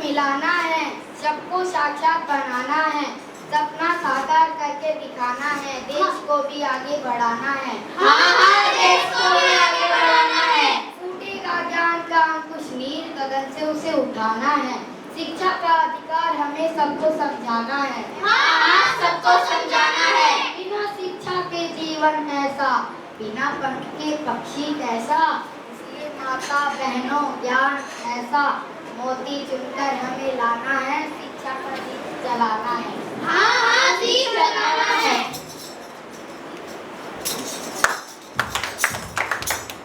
मिलाना है, सबको साक्षात बनाना है, सपना साकार करके दिखाना है, देश को भी आगे बढ़ाना है। हाँ, देश को भी आगे बढ़ाना है। फूटेगा ज्ञान का अंकुश नीर, गगन से उसे उठाना है, शिक्षा का अधिकार हमें सबको समझाना है। हाँ, सबको समझाना है। बिना शिक्षा के जीवन ऐसा, बिना पंख के पक्षी कैसा, इसलिए माता बहनों ज्ञान ऐसा, मोती चुनकर हमें लाना है, शिक्षा का दीप जलाना है। हाँ, दीप जलाना है।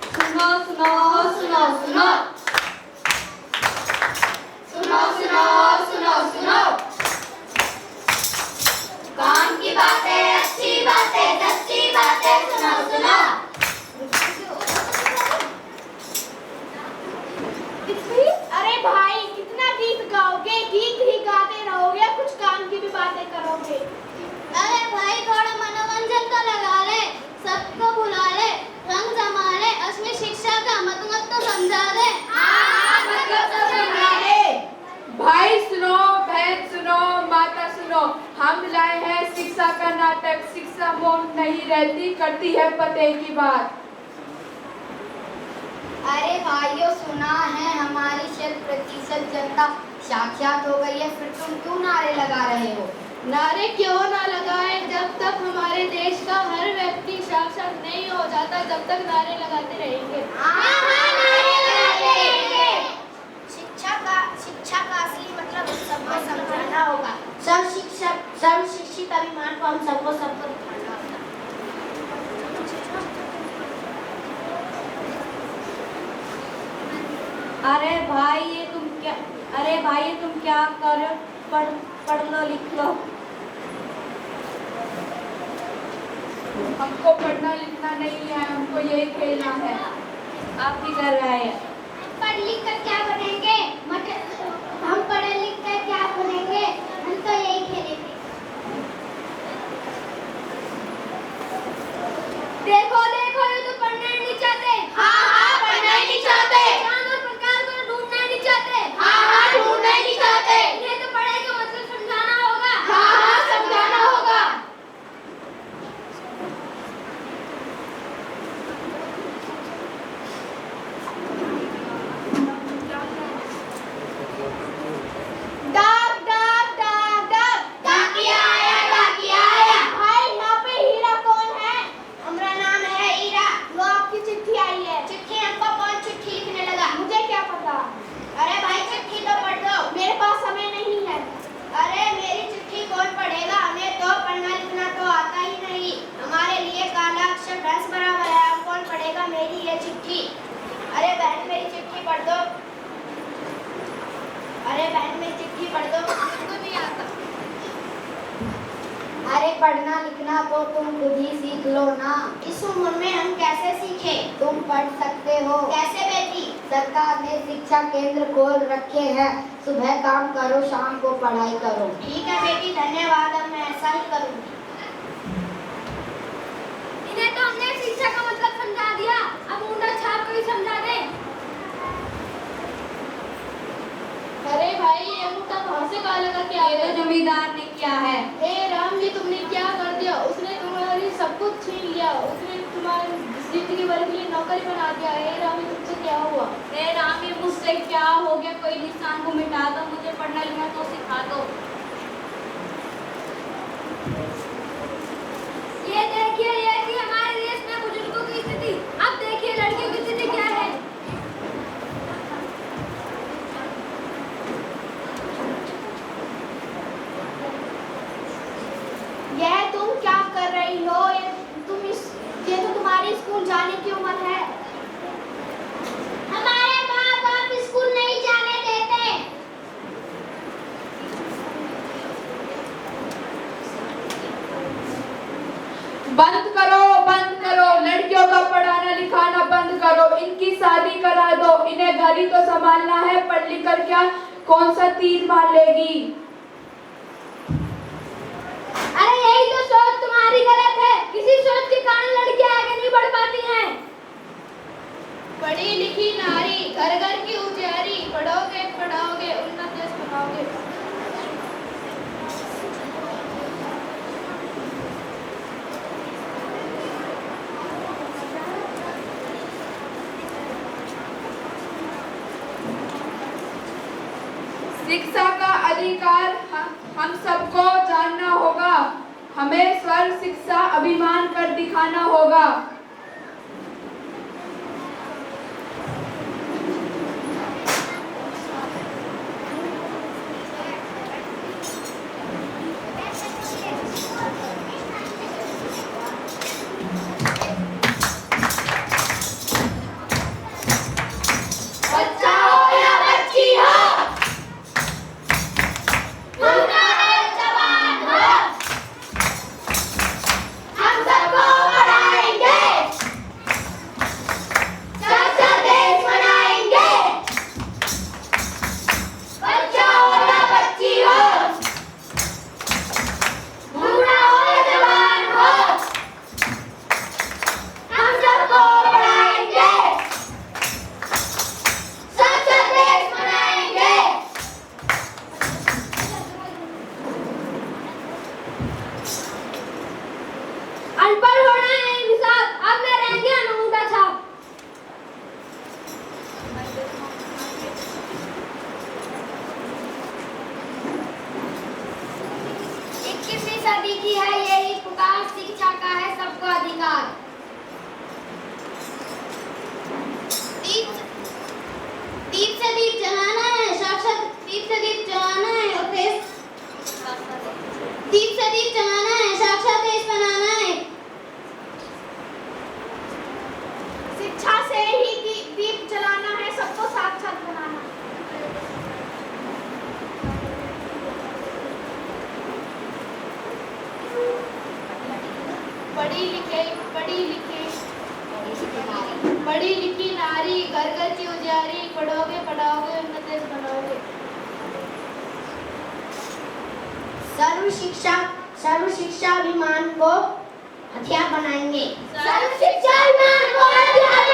सुनो सुनो सुनो सुनो सुनो सुनो सुनो सुनो, काम की बातें, अच्छी बातें, सच्ची बातें सुनो सुनो। अरे भाई, कितना गीत गाओगे? गीत ही गाते रहोगे, कुछ काम की भी बातें करोगे? अरे भाई, थोड़ा मनोरंजन तो लगा ले, सबको बुला ले, रंग जमा ले, असली शिक्षा का मतलब तो समझा दे। हाँ, मतलब तो समझा दे। भाई सुनो, बहन सुनो, माता सुनो, हम लाए हैं शिक्षा का नाटक। शिक्षा मौन नहीं रहती, करती है पते की बात। अरे भाइयों, सुना है हमारी 100% जनता साक्षात हो गई है, फिर तुम क्यों नारे लगा रहे हो? नारे क्यों ना लगाए? जब तक हमारे देश का हर व्यक्ति साक्षात नहीं हो जाता, जब तक नारे लगाते रहेंगे। शिक्षा का असली मतलब सबको समझाना होगा। सर्व शिक्षित अभिमान को हम सबको दिखाना होगा। अरे भाई ये तुम क्या कर रहे हो? पढ़ लो, लिख लो। हमको पढ़ना लिखना नहीं है, हमको यही खेलना है। आप भी कर रहे हैं। पढ़ लिख कर क्या बनेंगे? हम पढ़े लिख कर क्या बनेंगे? हम तो यही खेलेंगे। देखो देखो, ये तो पढ़ना ही नहीं चाहते। हाँ, पढ़ना ही नहीं चाहते। चांद और प्रकाश को ढूंढना ही नहीं चाहते। हाँ, ढूंढना ही नहीं चाहते। इन्हें तो पढ़ाई का मतलब समझाना होगा। हाँ, समझाना होगा। डाक डाक डाक डाक, डाकिया आया, डाकिया आया। भाई यहाँ पे हीरा कौन है? हमारा नाम है ईरा। वो आपकी चिट्ठी आई है। चिट्ठी हमको कौन चिट्ठी लिखने लगा? मुझे क्या पता? अरे भाई, चिट्ठी तो पढ़ दो। मेरे पास समय नहीं है। अरे मेरी चिट्ठी कौन पढ़ेगा? हमें तो पढ़ना लिखना तो आता ही नहीं। हमारे लिए काला अक्षर भैंस बराबर है, हम कौन पढ़ेगा मेरी ये चिट्ठी? अरे बहन, मेरी चिट्ठी पढ़ दो। अरे बहन, मेरी चिट्ठी पढ़ दो। मुझको नहीं आता। अरे पढ़ना लिखना तो तुम खुद ही सीख लो ना। इस उम्र में हम कैसे सीखें? तुम पढ़ सकते हो। कैसे बेटी? सरकार ने शिक्षा केंद्र खोल रखे हैं, सुबह काम करो, शाम को पढ़ाई करो। ठीक है बेटी, धन्यवाद। अब मैं ऐसा ही करूँगी। इन्हें तो हमने शिक्षा का मतलब समझा दिया, अब ऊंटा छाप को ही समझा दे। अरे भाई, ये ऊंटा कहाँ से काला का क्या है? जमींदार ने किया है। हे राम जी, तुमने क्या कर दिया? उसने तुम्हारी सब कुछ छीन लिया, उसने तुम्हारी जिंदगी भर के लिए नौकरी बना दिया। हे राम, ये तुमसे क्या हुआ? हे राम, ये मुझसे क्या हो गया? कोई निशान को मिटा दो, मुझे पढ़ना लिखना तो सिखा दो। ये देखिए, ये थी हमारे देश में बुजुर्गों की स्थिति। अब देखिए लड़कियों की स्थिति क्या है। यह तुम क्या कर रही हो? ये तो तुम्हारी स्कूल जाने की उम्र है। हमारे माँ बाप स्कूल नहीं जाने देते। बंद करो, लड़कियों का पढ़ाना लिखाना बंद करो, इनकी शादी करा दो। इन्हें घर ही तो संभालना है, पढ़ लिख कर क्या कौन सा तीर मार लेगी? अरे यही तो सोच तुम्हारी गलत है। किसी सोच के कारण लड़कियां आगे नहीं बढ़ पाती हैं। पढ़ी लिखी नारी घर घर की उजियारी, पढ़ोगे पढ़ाओगे उन्नत देश बनाओगे। शिक्षा का अधिकार हम सबको जानना होगा। हमें स्वर शिक्षा अभिमान कर दिखाना होगा। बच्चा हो या बच्ची हो, बूढ़ा हो जवान हो, हम सबको पढ़ाएंगे, साचा देश बनाएंगे। बच्चा हो या बच्ची हो, बूढ़ा हो या जवान हो, हम सबको पढ़ाएंगे, साचा देश बनाएंगे। अनपढ़ होना है इंसाफ, अब मैं रहेंगे अंगूठा छाप। 21वीं सदी की है यही पुकार, शिक्षा का है सबको अधिकार। दीप से दीप जलाना है, साक्षात दीप से दीप जलाना है और देश, दीप से दीप जलाना है, साक्षात देश बनाना है। शिक्षा से ही दीप जलाना है, सबको साक्षात बनाना। पढ़ी लिखी नारी, घर घर की उजियारी, पढ़ोगे पढ़ाओगे उन्नत देश बनाओगे। सर्व शिक्षा अभिमान को हथियार बनाएंगे। सर्व शिक्षा अभिमान को हथियार